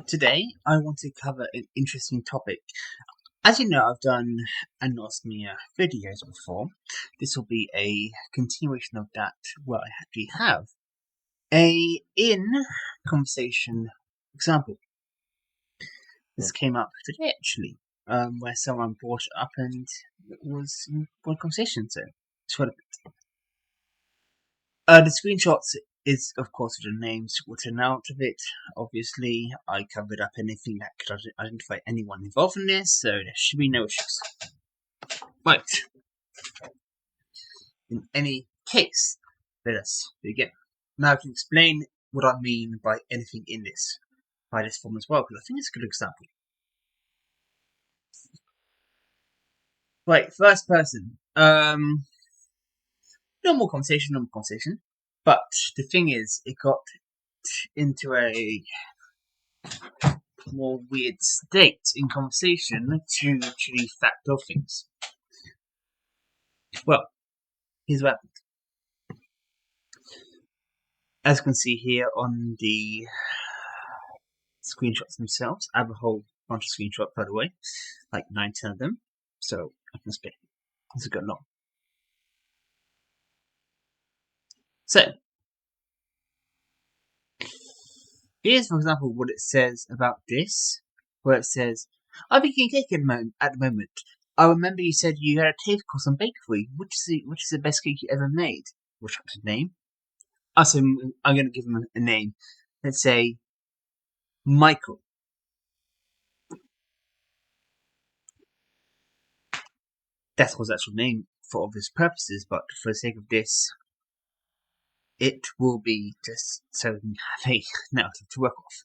Today, I want to cover an interesting topic. As you know, I've done Anosmia videos before. This will be a continuation of that, where I actually have a in-conversation example. This came up today, actually, where someone brought it up and it was in one conversation, so it's relevant. The screenshots is, of course, the names written out of it. Obviously, I covered up anything that could identify anyone involved in this, so there should be no issues. Right. In any case, let us begin. Now I can explain what I mean by anything in this, by this form as well, because I think it's a good example. Right, first person. Normal conversation. But the thing is, it got into a more weird state in conversation due to the fact of things. Well, here's what happened. As you can see here on the screenshots themselves, I have a whole bunch of screenshots, by the way, like 9-10 of them, so I can spit. This is going long. So, here's, for example, what it says about this, where it says, I'm baking cake at the moment. I remember you said you had a taste course on bakery. Which is the best cake you ever made? What's up to name? So I'm going to give him a name. Let's say Michael. That's his actual name for obvious purposes, but for the sake of this, it will be just so we can have a narrative to work off.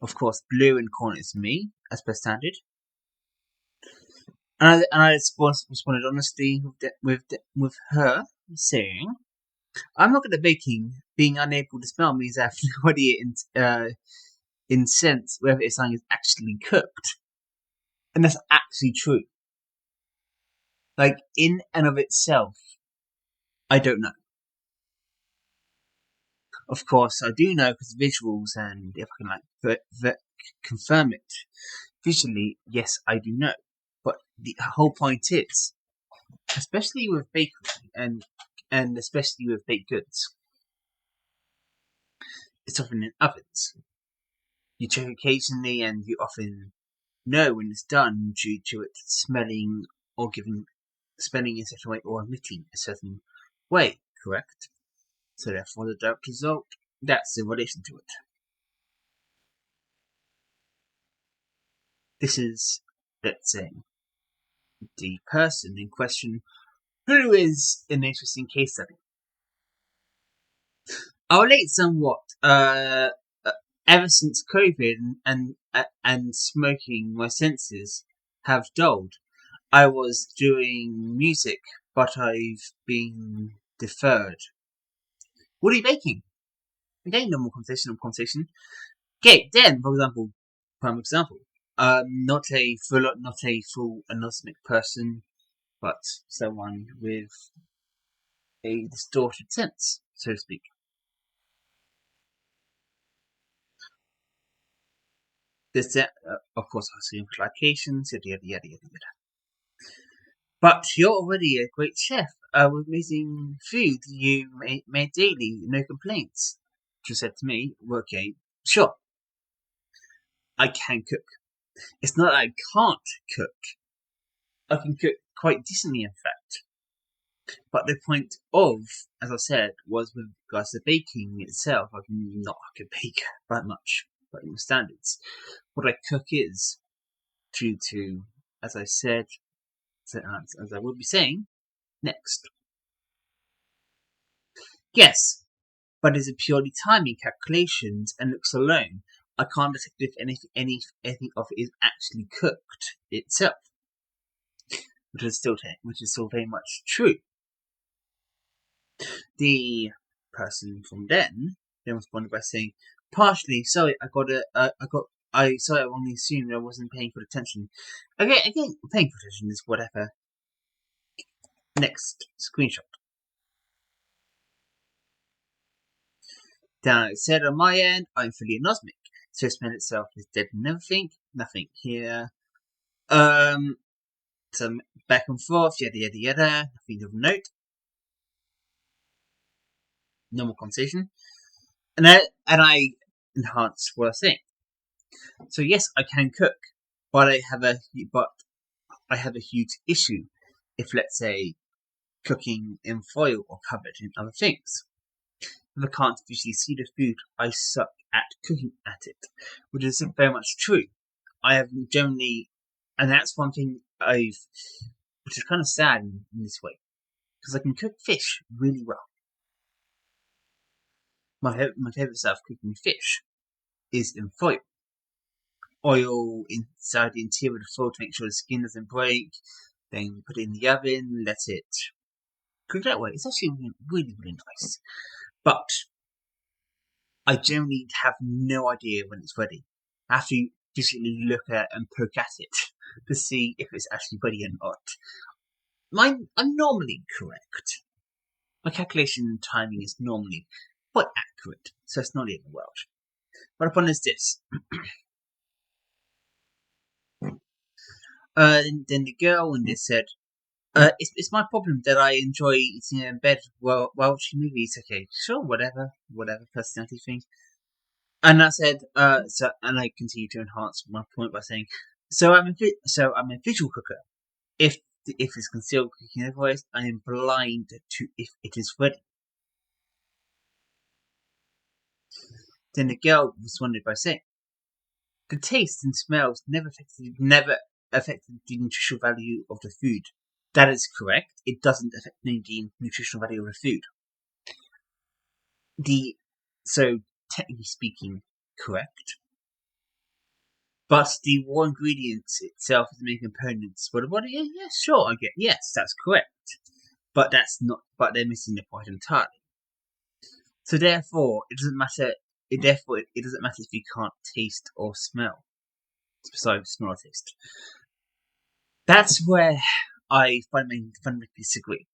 Of course, blue in corner is me, as per standard. And I responded honestly with her saying, I'm not good at baking. Being unable to smell means I have no idea in sense whether something is actually cooked. And that's actually true. Like, in and of itself, I don't know. Of course, I do know because visuals, and if I can confirm it visually, yes, I do know. But the whole point is, especially with bakery and especially with baked goods, it's often in ovens. You check occasionally, and you often know when it's done due to it smelling or smelling in such a way or emitting a certain way. Correct. So therefore, the direct result, that's in relation to it. This is, let's say, the person in question who is an interesting case study. I'll relate somewhat. Ever since COVID and smoking, my senses have dulled. I was doing music, but I've been deferred. What are you baking? Okay, normal conversation. Okay, then, for example, prime example. Not a full anosmic person, but someone with a distorted sense, so to speak. This, of course, has implications, yada yada yada yada. But you're already a great chef with amazing food you made daily, no complaints. She said to me, well, okay, sure, I can cook. It's not that I can't cook. I can cook quite decently, in fact. But the point of, as I said, was with regards to baking itself, I can bake that much by my standards. What I cook is due to, as I said, as I will be saying next. Yes, but is it purely timing calculations and looks alone? I can't detect if anything of it is actually cooked itself, which is still very much true. The person from then responded by saying, "Partially, sorry, I only assumed I wasn't paying for attention." Again, paying for attention is whatever. Next screenshot. Down it said on my end, I'm fully anosmic. So smell itself is dead and everything. Nothing here. Some back and forth, yada yada yada. Nothing of note. Normal conversation. And I enhance what I think. So yes, I can cook, but I have a huge issue if, let's say, cooking in foil or covered in other things. If I can't visually see the food, I suck at cooking at it, which is very much true. I have generally, and that's one thing which is kind of sad in this way, because I can cook fish really well. My favorite stuff cooking fish is in foil. Oil inside the interior of the foil to make sure the skin doesn't break. Then put it in the oven, let it cook that way. It's actually really, really nice. But I generally have no idea when it's ready. I have to physically look at and poke at it to see if it's actually ready or not. I'm normally correct. My calculation timing is normally quite accurate, so it's not the end of the world. What upon is this? Then the girl in this said, it's my problem that I enjoy eating in bed while watching movies. Okay, sure, whatever, personality thing. And I said, and I continue to enhance my point by saying, so I'm a visual cooker. If it's concealed cooking otherwise, I am blind to if it is ready. Then the girl responded by saying, the taste and smells never affected the nutritional value of the food. That is correct. It doesn't affect the nutritional value of the food. So technically speaking, correct. But the raw ingredients itself is the main components for the body. Yeah, sure, I get. Yes, that's correct. But that's not. But they're missing the point entirely. So therefore, it doesn't matter. It doesn't matter if you can't taste or smell. Besides smell or taste. That's where I fundamentally disagree.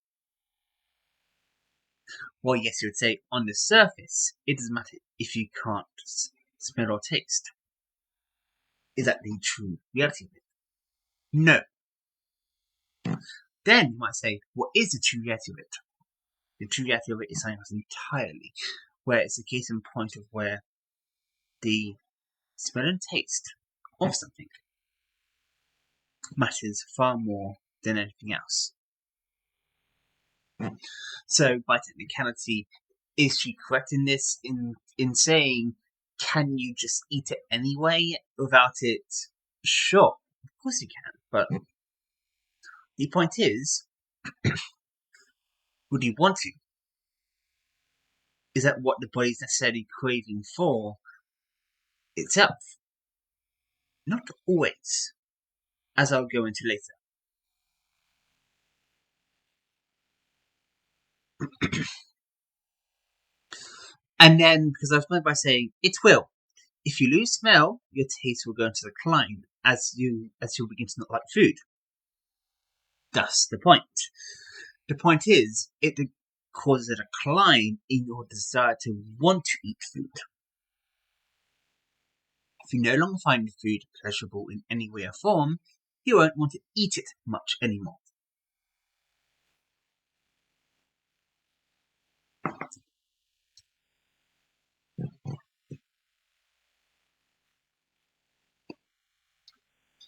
Well, yes, you would say on the surface, it doesn't matter if you can't smell or taste. Is that the true reality of it? No. Then you might say, what is the true reality of it? The true reality of it is something else entirely, where it's a case in point of where the smell and taste of something matters far more than anything else. So, by technicality, is she correct in this? In saying, can you just eat it anyway without it? Sure, of course you can. But the point is, would you want to? Is that what the body's necessarily craving for itself? Not always, as I'll go into later. And then, because I was started by saying, it will. If you lose smell, your taste will go into decline as you'll begin to not like food. That's the point. The point is, it causes a decline in your desire to want to eat food. If you no longer find food pleasurable in any way or form, you won't want to eat it much anymore.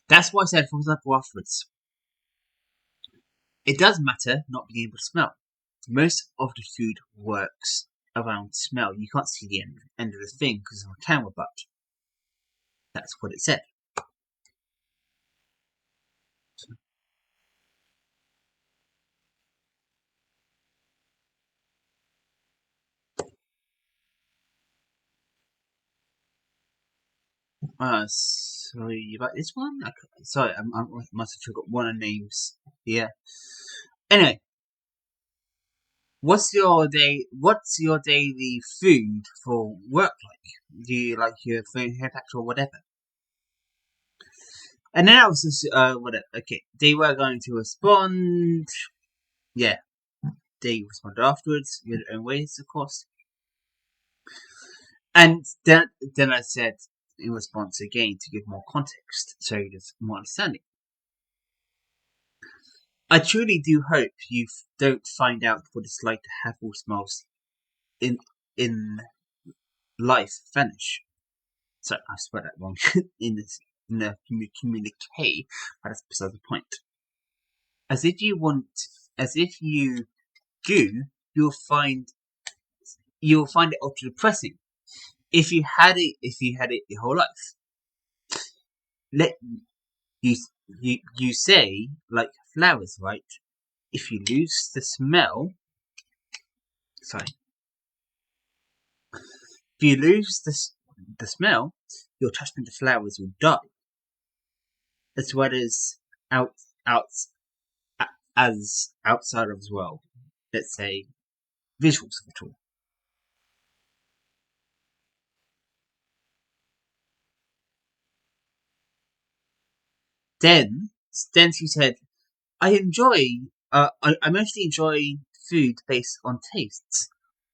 That's why I said, for example, afterwards, it does matter not being able to smell. Most of the food works around smell. You can't see the end of the thing because of a camera, but that's what it said. Sorry about this one. Sorry, I must have forgot one of the names here. Anyway, what's your daily food for work like? Do you like your phone haircut or whatever? And then I was just, whatever. Okay, they were going to respond. Yeah, they responded afterwards in their own ways, of course. And then I said, in response again to give more context, so there's more understanding. I truly do hope you don't find out what it's like to have all smells in life vanish. Sorry, I spelled that wrong in the communique, but that's beside the point. As if you do, you'll find it ultra depressing. If you had it your whole life. Let you say, like flowers, right? If you lose the smell, if you lose the smell, your attachment to flowers will die, as well as out as outside of as well. Let's say visuals of it all. Then she said, I mostly enjoy food based on tastes,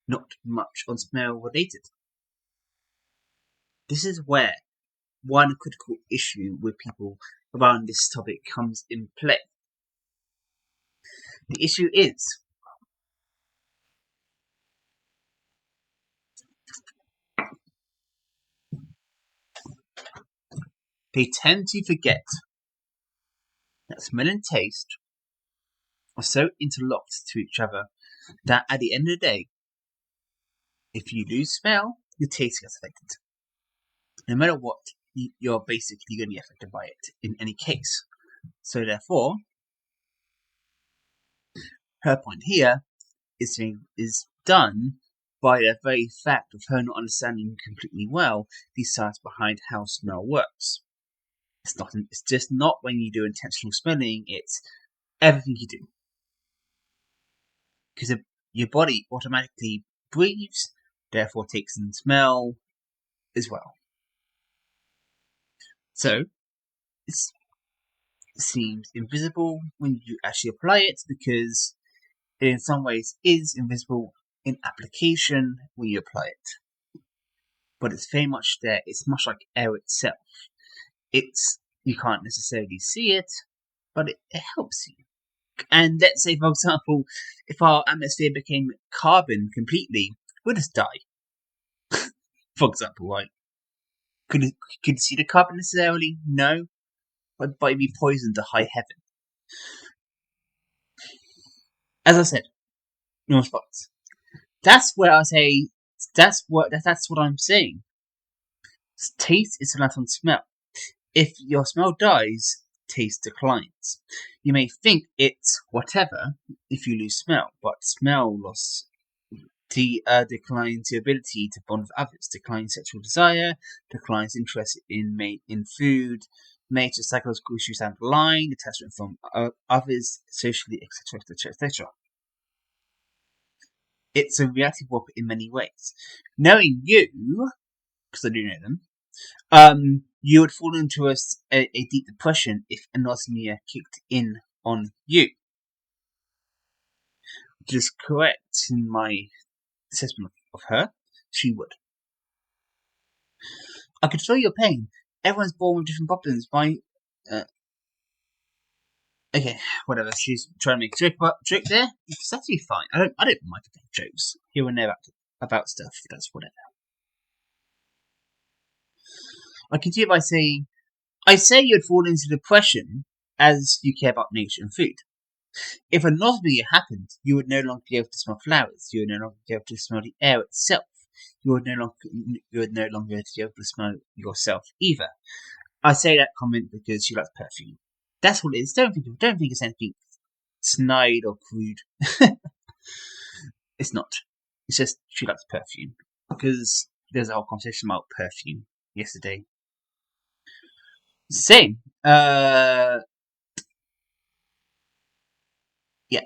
not much on smell related. This is where one critical issue with people around this topic comes in play. The issue is they tend to forget that smell and taste are so interlocked to each other that at the end of the day, if you lose smell, your taste gets affected. No matter what, you're basically going to be affected by it in any case. So therefore, her point here is done by the very fact of her not understanding completely well the science behind how smell works. It's just not when you do intentional smelling, it's everything you do. Because your body automatically breathes, therefore takes in smell as well. So, it seems invisible when you actually apply it, because it in some ways is invisible in application when you apply it. But it's very much there. It's much like air itself. You can't necessarily see it, but it helps you. And let's say, for example, if our atmosphere became carbon completely, we'd just die. For example, right? Could you see the carbon necessarily? No. But you'd be poisoned to high heaven. As I said, no response. That's where I say that's what I'm saying. Taste is reliant on smell. If your smell dies, taste declines. You may think it's whatever if you lose smell, but smell loss declines your ability to bond with others, declines sexual desire, declines interest in food, major psychological issues down the line, attachment from others, socially, etc. It's a reality warp in many ways. Knowing you, because I do know them, you would fall into a deep depression if anosmia kicked in on you. Which is correct in my assessment of her. She would. I could feel your pain. Everyone's born with different problems. Okay, whatever. She's trying to make a joke there. It's actually fine. I don't mind making jokes here and there about stuff. That's whatever. I continue by saying, I say you'd fall into depression as you care about nature and food. If anosmia happened, you would no longer be able to smell flowers. You would no longer be able to smell the air itself. You would no longer be able to smell yourself either. I say that comment because she likes perfume. That's what it is. Don't think it's anything snide or crude. It's not. It's just she likes perfume. Because there's a whole conversation about perfume yesterday. Same. Yeah,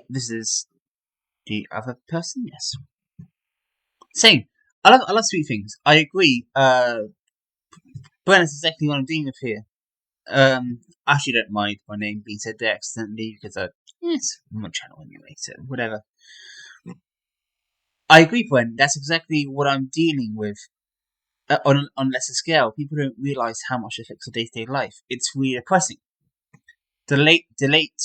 this is the other person. Yes. Same. I love sweet things. I agree. But that's exactly what I'm dealing with here. I actually don't mind my name being said there accidentally because it's my channel anyway, so whatever. I agree, Gwen. That's exactly what I'm dealing with. on a lesser scale, people don't realize how much it affects their day-to-day life. It's really depressing. The late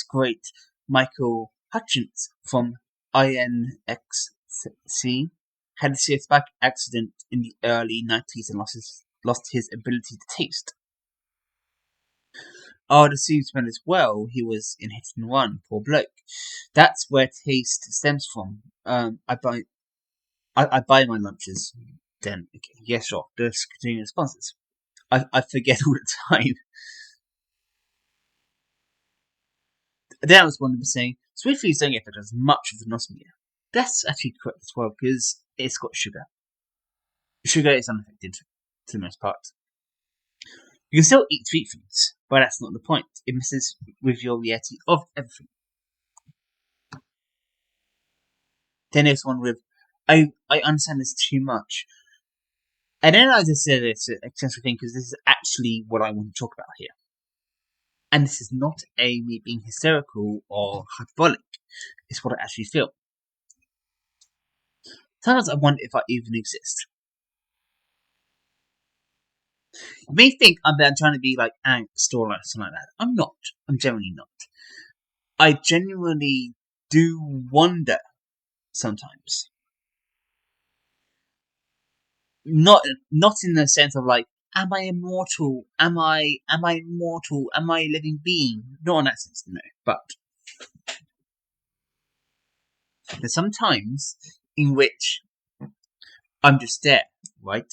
great Michael Hutchins from INXC had a serious back accident in the early 90s and lost his ability to taste. I would assume as well he was in hit and run, poor bloke. That's where taste stems from. I buy my lunches. Then, okay, yeah, sure. Just continuing responses. I forget all the time. Then I was one of them saying, sweet foods don't affect as much of anosmia. That's actually correct as well, because it's got sugar. Sugar is unaffected, to the most part. You can still eat sweet foods, but that's not the point. It messes with your reality of everything. Then there's one with, I understand this too much. And then I just said it's an extensive thing because this is actually what I want to talk about here. And this is not me being hysterical or hyperbolic. It's what I actually feel. Sometimes I wonder if I even exist. You may think I'm trying to be like angst or something like that. I'm not. I'm generally not. I genuinely do wonder sometimes. Not in the sense of like, am I immortal? Am I immortal? Am I a living being? Not in that sense, no. But there's some times in which I'm just there, right?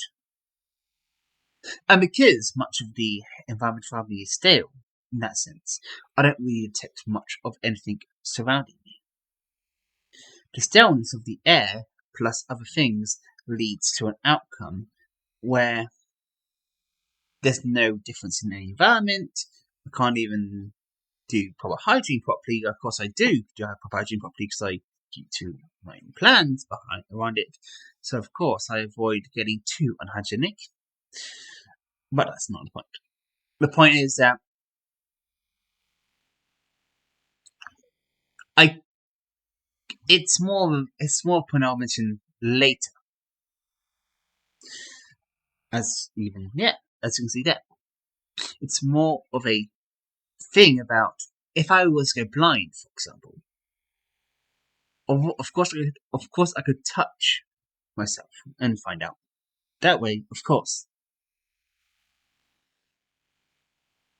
And because much of the environment around me is stale, in that sense, I don't really detect much of anything surrounding me. The staleness of the air, plus other things, leads to an outcome where there's no difference in the environment. I can't even do proper hygiene properly. Of course, I do have proper hygiene properly because I keep to my own plans around it. So, of course, I avoid getting too unhygienic. But that's not the point. The point is that it's more a point I'll mention later. As you can see there. It's more of a thing about if I was to go blind, for example. Of course, I could touch myself and find out. That way, of course.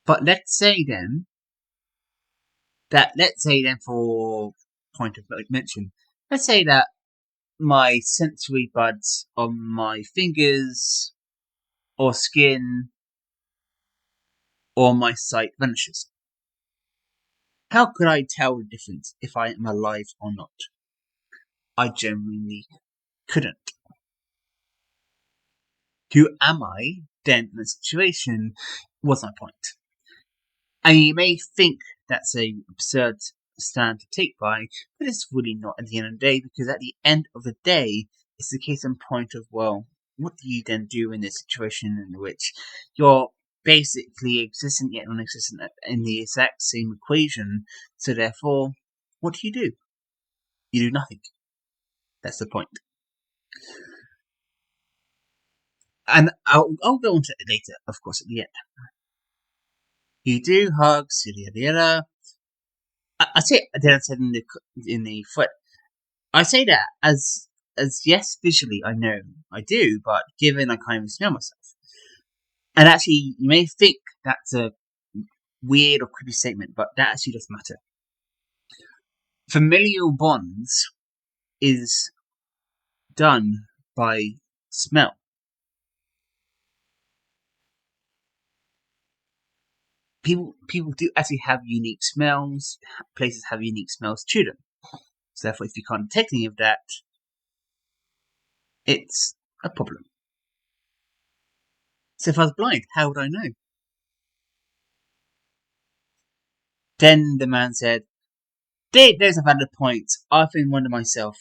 But let's say then, for point of mention, let's say that my sensory buds on my fingers or skin or my sight vanishes. How could I tell the difference if I am alive or not? I genuinely couldn't. Who am I then in the situation was my point. And you may think that's an absurd stand to take by, but it's really not at the end of the day, because at the end of the day, it's the case in point of, well, what do you then do in this situation in which you're basically existent yet non-existent in the exact same equation, so therefore, what do? You do nothing. That's the point. And I'll go into it later, of course, at the end. You do hugs, yada. I say, then I said in the foot. I say that as yes, visually I know I do, but given I can't even smell myself. And actually, you may think that's a weird or creepy statement, but that actually doesn't matter. Familial bonds is done by smell. People do actually have unique smells. Places have unique smells to them. So therefore, if you can't detect any of that, it's a problem. So if I was blind, how would I know? Then the man said, there's a valid point. I often wonder myself.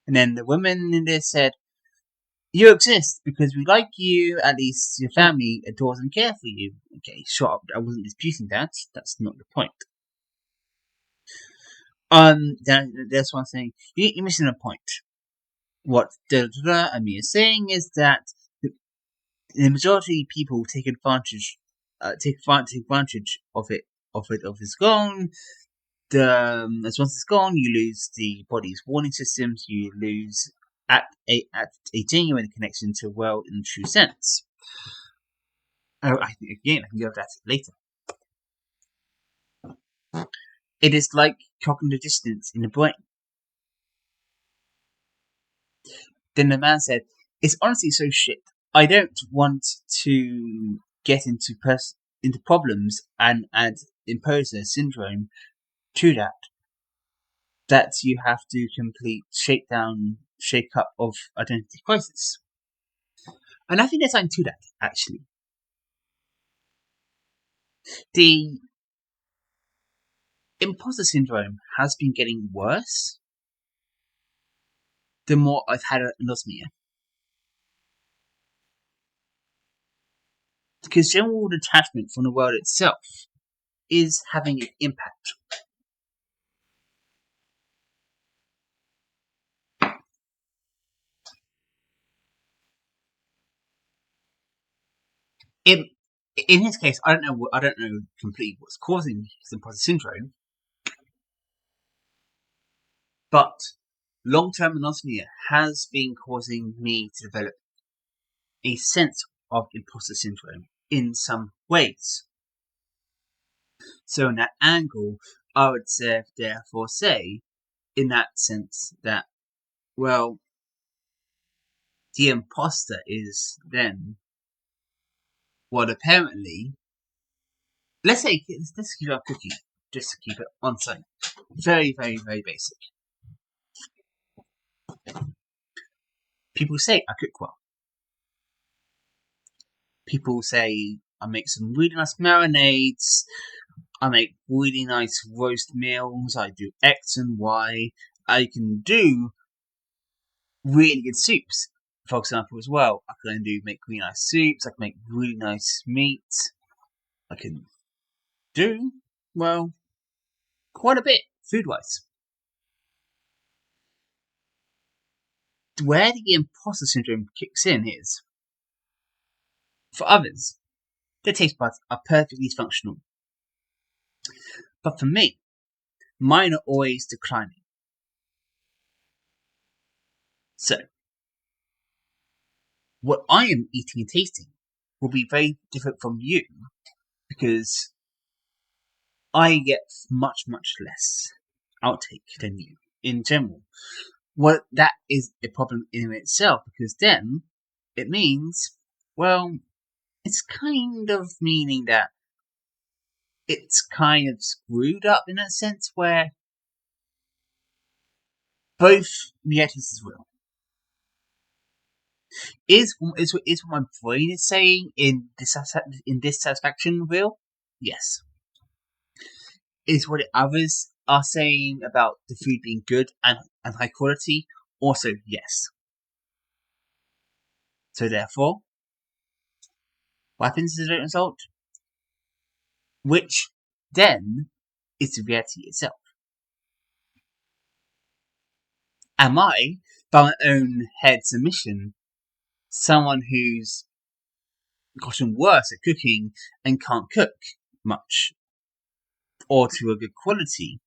And then the woman in there said, you exist because we like you, at least your family adores and care for you. Okay, sure, I wasn't disputing that. That's not the point. There's one thing. You're missing a point. what Anosmia is saying is that the majority of people take advantage of it of it's gone. As once it's gone, you lose the body's warning systems. You lose at a genuine connection to the world in the true sense. Oh, I can go over that later. It is like cognitive dissonance in the brain. Then the man said, "It's honestly so shit. I don't want to get into problems and add imposter syndrome to that you have to complete shake up of identity crisis." And I think there's something to that, actually. The imposter syndrome has been getting worse the more I've had anosmia. Because general detachment from the world itself is having an impact. In his case, I don't know completely what's causing his imposter syndrome, but long-term anosmia has been causing me to develop a sense of imposter syndrome in some ways. So in that angle, I would therefore say, in that sense, that, well, the imposter is then what apparently, let's keep it on cooking, just to keep it on site. Very, very, very basic. People say I cook well. People say I make some really nice marinades. I make really nice roast meals. I do X and Y. I can do really good soups, for example, as well. I can make really nice soups. I can make really nice meat. I can do, well, quite a bit food-wise. Where the imposter syndrome kicks in is, for others, their taste buds are perfectly functional. But for me, mine are always declining. So, what I am eating and tasting will be very different from you because I get much, much less outtake than you in general. Well, that is a problem in itself because then it means, well, it's kind of meaning that it's kind of screwed up in a sense where both realities is real. Is what my brain is saying in dissatisfaction real? Yes. Is what others are saying about the food being good and high quality? Also, yes. So therefore, what happens as a result? Which then is the reality itself. Am I, by my own head submission, someone who's gotten worse at cooking and can't cook much or to a good quality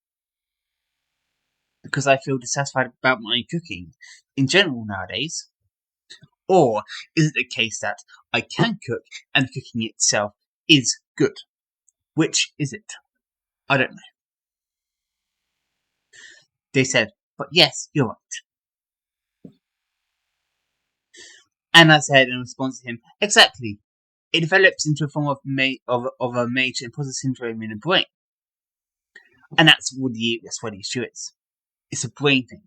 because I feel dissatisfied about my cooking in general nowadays? Or is it the case that I can cook and the cooking itself is good? Which is it? I don't know. They said, but yes, you're right. And I said in response to him, exactly. It develops into a form of a major imposter syndrome in the brain. And that's what the issue is. It's a brain thing.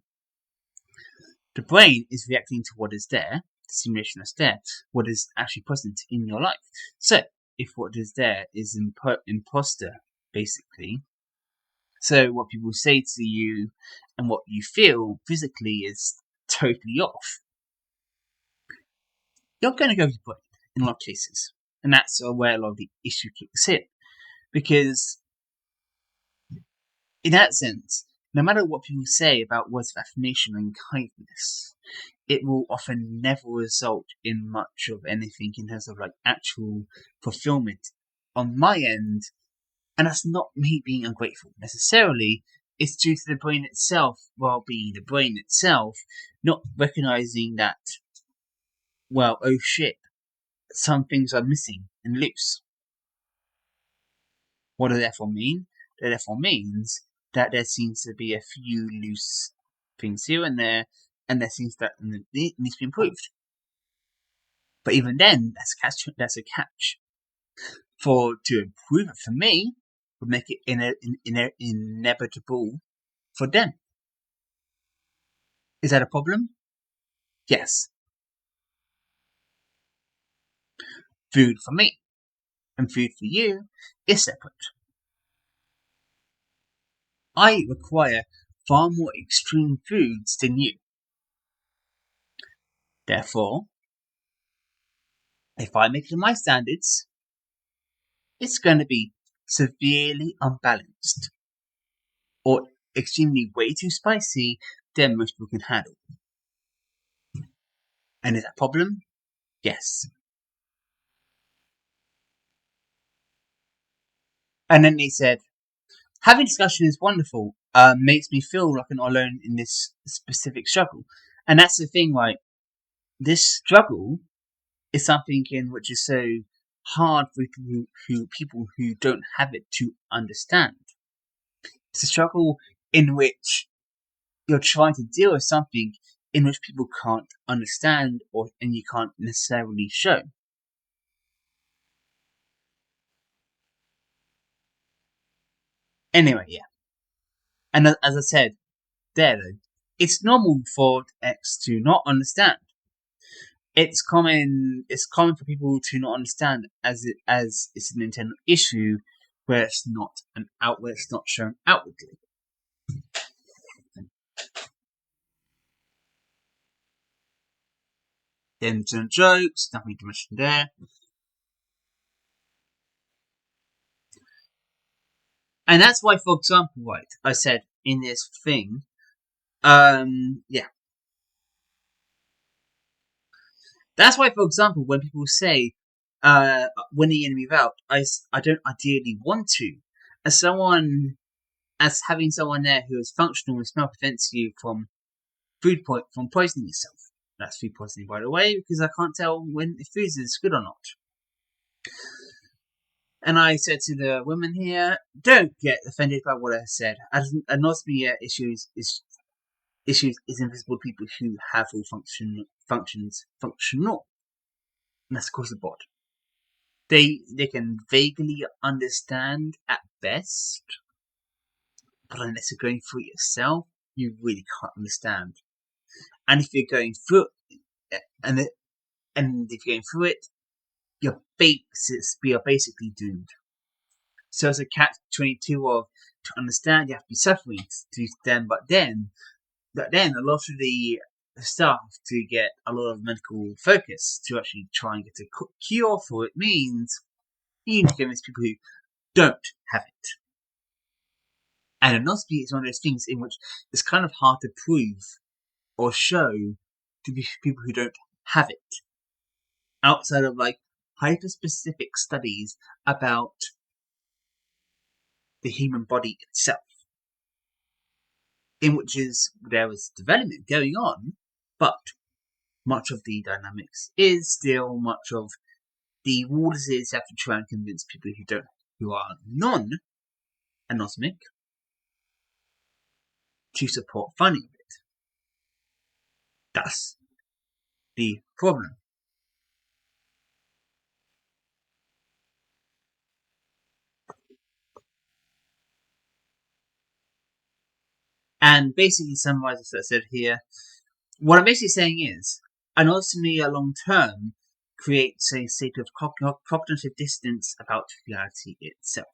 The brain is reacting to what is there, the simulation that's there, what is actually present in your life. So, if what is there is imposter, basically, so what people say to you and what you feel physically is totally off, you're going to go to the brain in a lot of cases. And that's where a lot of the issue kicks in. Because, in that sense, No matter what people say about words of affirmation and kindness, it will often never result in much of anything in terms of like actual fulfillment on my end. And that's not me being ungrateful necessarily. It's due to the brain itself, well, being the brain itself, not recognizing that, well, oh shit, some things are missing and loose. What does it therefore mean? That therefore means that there seems to be a few loose things here and there, and there seems that it needs to be improved. But even then, that's a catch. To improve it for me would make it inevitable for them. Is that a problem? Yes. Food for me and food for you is separate. I require far more extreme foods than you. Therefore, if I make it to my standards, it's going to be severely unbalanced or extremely way too spicy than most people can handle. And is that a problem? Yes. And then they said, having discussion is wonderful, makes me feel like I'm not alone in this specific struggle. And that's the thing, right? This struggle is something in which is so hard for people who don't have it to understand. It's a struggle in which you're trying to deal with something in which people can't understand and you can't necessarily show. Anyway, yeah. And as I said though, it's normal for X to not understand. It's common for people to not understand as it's an internal issue where it's not it's not shown outwardly. Then some jokes, nothing to mention there. And that's why, for example, right, I said in this thing, yeah. That's why, for example, when people say, winning and move out, I don't ideally want to. As having someone there who is functional and smell prevents you from from poisoning yourself. That's food poisoning, by the way, because I can't tell if food is good or not. And I said to the women here, don't get offended by what I said. Anosmia issues is invisible to people who have all functions functional. And that's across the board. They can vaguely understand at best, but unless you're going through it yourself, you really can't understand. And if you're going through it, and if you're going through it, you're basically doomed. So it's a catch-22 of, to understand, you have to be suffering to them, but then a lot of the staff to get a lot of medical focus to actually try and get a cure for it means you need to convince people who don't have it. And anosmia is one of those things in which it's kind of hard to prove or show to people who don't have it. Outside of like hyper-specific studies about the human body itself, in which there is development going on, but much of the dynamics is still much of the rules is you have to try and convince people who are non-anosmic to support funding of it. That's the problem. And basically summarizes what I said here. What I'm basically saying is, anosmia long term creates a state of cognitive distance about reality itself.